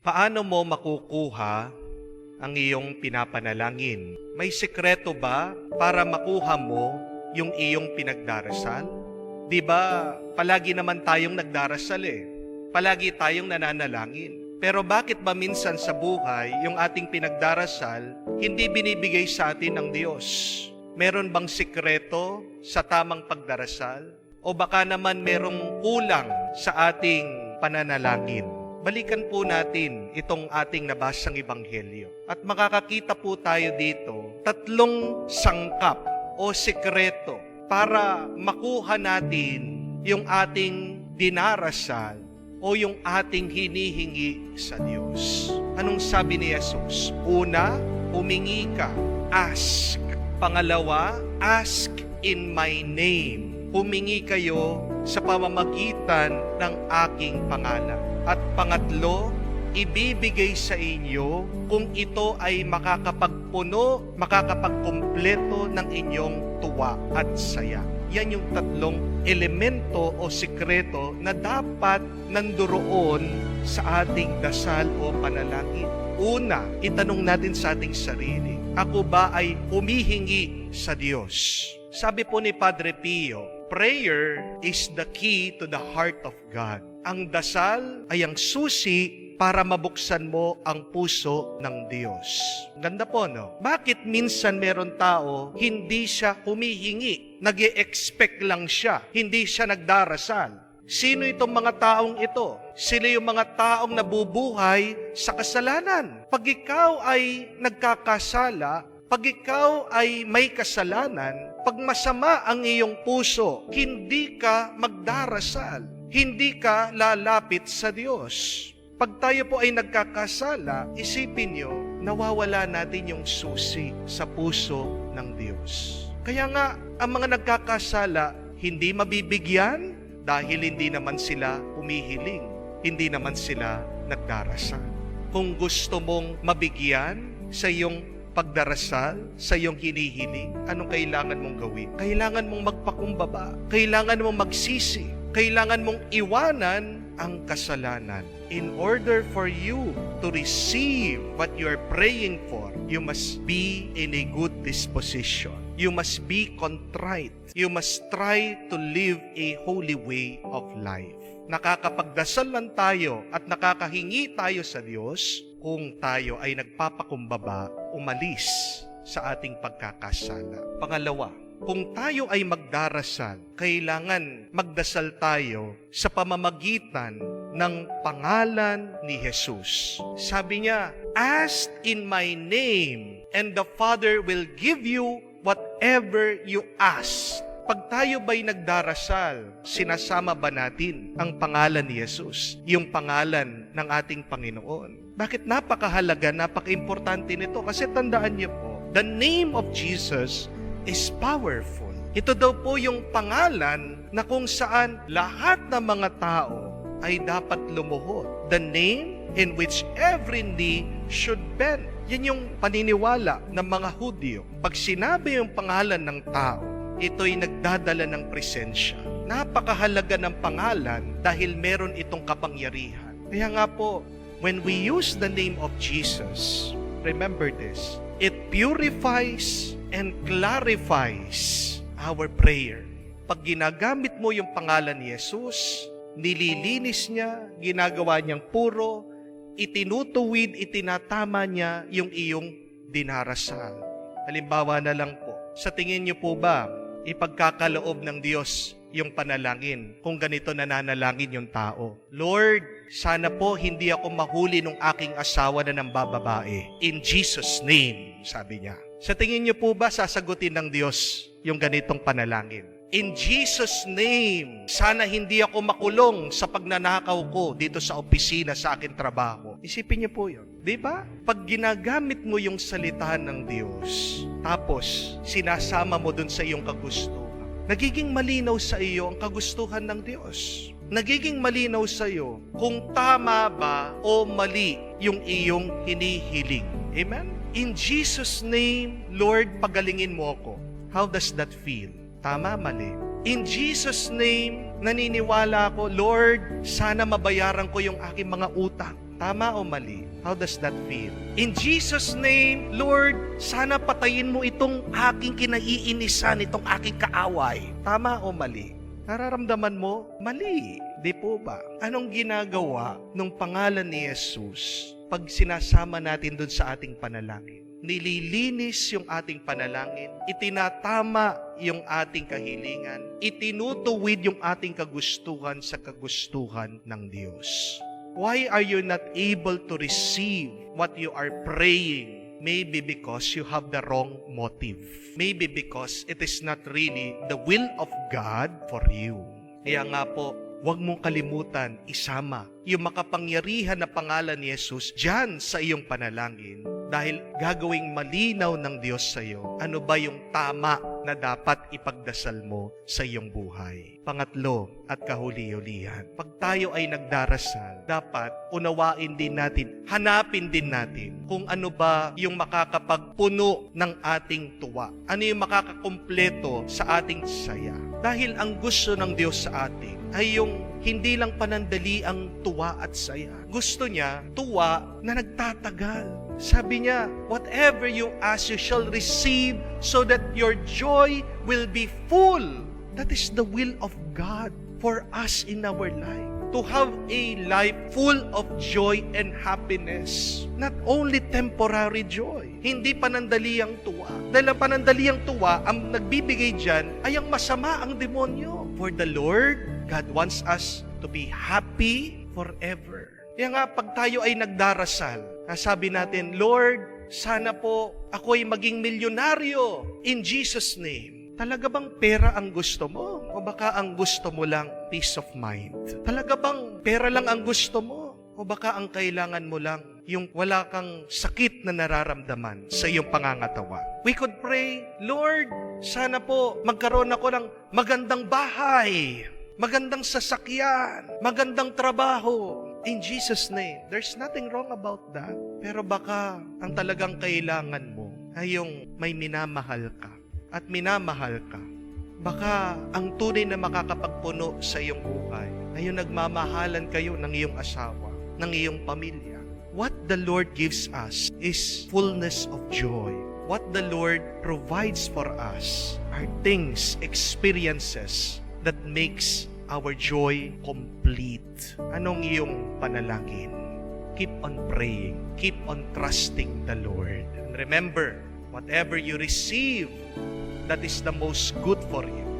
Paano mo makukuha ang iyong pinapanalangin? May sikreto ba para makuha mo yung iyong pinagdarasal? Di ba, palagi naman tayong nagdarasal Palagi tayong nananalangin. Pero bakit ba minsan sa buhay, yung ating pinagdarasal, hindi binibigay sa atin ng Diyos? Meron bang sikreto sa tamang pagdarasal? O baka naman merong kulang sa ating pananalangin? Balikan po natin itong ating nabasang ebanghelyo. At makakakita po tayo dito, 3 sangkap o sikreto para makuha natin yung ating dinarasal o yung ating hinihingi sa Diyos. Anong sabi ni Jesus? Una, humingi ka. Ask. Pangalawa, ask in my name. Humingi kayo sa pamamagitan ng aking pangalan. At pangatlo, ibibigay sa inyo kung ito ay makakapagpuno, makakapagkumpleto ng inyong tuwa at saya. Yan yung 3 elemento o sikreto na dapat nanduroon sa ating dasal o panalangin. Una, itanong natin sa ating sarili, ako ba ay humihingi sa Diyos? Sabi po ni Padre Pio, prayer is the key to the heart of God. Ang dasal ay ang susi para mabuksan mo ang puso ng Diyos. Ganda po, no? Bakit minsan meron tao, hindi siya humihingi, nag-e-expect lang siya, hindi siya nagdarasal? Sino itong mga taong ito? Sila yung mga taong nabubuhay sa kasalanan. Pag ikaw ay nagkakasala, pag ikaw ay may kasalanan, pag masama ang iyong puso, hindi ka magdarasal. Hindi ka lalapit sa Diyos. Pag tayo po ay nagkakasala, isipin nyo, nawawala natin yung susi sa puso ng Diyos. Kaya nga, ang mga nagkakasala, hindi mabibigyan dahil hindi naman sila humihiling. Hindi naman sila nagdarasal. Kung gusto mong mabigyan sa iyong pagdarasal, sa iyong hinihiling, anong kailangan mong gawin? Kailangan mong magpakumbaba. Kailangan mong magsisi. Kailangan mong iwanan ang kasalanan. In order for you to receive what you are praying for, you must be in a good disposition. You must be contrite. You must try to live a holy way of life. Nakakapagdasal lang tayo at nakakahingi tayo sa Diyos kung tayo ay nagpapakumbaba, umalis sa ating pagkakasala. Pangalawa, kung tayo ay magdarasal, kailangan magdasal tayo sa pamamagitan ng pangalan ni Jesus. Sabi niya, ask in my name, and the Father will give you whatever you ask. Pag tayo ba'y nagdarasal, sinasama ba natin ang pangalan ni Jesus, yung pangalan ng ating Panginoon? Bakit napakahalaga, napaka-importante nito? Kasi tandaan niyo po, the name of Jesus is powerful. Ito daw po yung pangalan na kung saan lahat ng mga tao ay dapat lumuhod. The name in which every knee should bend. Yan yung paniniwala ng mga Hudyo. Pag sinabi yung pangalan ng tao, ito'y nagdadala ng presensya. Napakahalaga ng pangalan dahil meron itong kapangyarihan. Kaya nga po, when we use the name of Jesus, remember this, it purifies and clarifies our prayer. Pag ginagamit mo yung pangalan ni Jesus, nililinis niya, ginagawa niyang puro, itinutuwid, itinatama niya yung iyong dinarasal. Halimbawa na lang po, sa tingin niyo po ba, ipagkakaloob ng Diyos yung panalangin kung ganito nananalangin yung tao? Lord, sana po hindi ako mahuli ng aking asawa na nambababae. In Jesus' name, sabi niya. Sa tingin niyo po ba sasagutin ng Diyos yung ganitong panalangin? In Jesus' name, sana hindi ako makulong sa pagnanakaw ko dito sa opisina sa aking trabaho. Isipin niyo po yun. Di ba? Pag ginagamit mo yung salita ng Diyos, tapos sinasama mo dun sa iyong kagustuhan, nagiging malinaw sa iyo ang kagustuhan ng Diyos. Nagiging malinaw sa iyo kung tama ba o mali yung iyong hinihiling. Amen? In Jesus' name, Lord, pagalingin mo ako. How does that feel? Tama, mali? In Jesus' name, naniniwala ako, Lord, sana mabayaran ko yung aking mga utang. Tama o mali? How does that feel? In Jesus' name, Lord, sana patayin mo itong aking kinaiinisan, itong aking kaaway. Tama o mali? Nararamdaman mo? Mali. Di po ba? Anong ginagawa ng pangalan ni Jesus pag sinasama natin dun sa ating panalangin? Nililinis yung ating panalangin, itinatama yung ating kahilingan, itinutuwid yung ating kagustuhan sa kagustuhan ng Diyos. Why are you not able to receive what you are praying? Maybe because you have the wrong motive. Maybe because it is not really the will of God for you. Kaya nga po, huwag mong kalimutan isama yung makapangyarihan na pangalan ni Jesus dyan sa iyong panalangin dahil gagawing malinaw ng Diyos sa iyo ano ba yung tama na dapat ipagdasal mo sa iyong buhay. Pangatlo at kahuli-hulihan, pag tayo ay nagdarasal, dapat unawain din natin, hanapin din natin kung ano ba yung makakapagpuno ng ating tuwa. Ano yung makakakumpleto sa ating saya. Dahil ang gusto ng Diyos sa atin ay yung hindi lang panandali ang tuwa at saya. Gusto niya tuwa na nagtatagal. Sabi niya, whatever you ask, you shall receive so that your joy will be full. That is the will of God for us in our life. To have a life full of joy and happiness. Not only temporary joy. Hindi panandali ang tuwa. Dahil ang panandali ang tuwa, ang nagbibigay dyan ay ang masama ang demonyo. For the Lord, God wants us to be happy forever. Kaya nga, pag tayo ay nagdarasal, sabi natin, Lord, sana po ako'y maging milyonaryo in Jesus' name. Talaga bang pera ang gusto mo? O baka ang gusto mo lang peace of mind? Talaga bang pera lang ang gusto mo? O baka ang kailangan mo lang yung wala kang sakit na nararamdaman sa iyong pangangatawan? We could pray, Lord, sana po magkaroon ako ng magandang bahay, magandang sasakyan, magandang trabaho. In Jesus' name, there's nothing wrong about that. Pero baka ang talagang kailangan mo ay yung may minamahal ka at minamahal ka. Baka ang tunay na makakapagpuno sa iyong buhay ay yung nagmamahalan kayo ng iyong asawa, ng iyong pamilya. What the Lord gives us is fullness of joy. What the Lord provides for us are things, experiences that makes our joy complete. Anong iyong panalangin? Keep on praying. Keep on trusting the Lord. And remember, whatever you receive, that is the most good for you.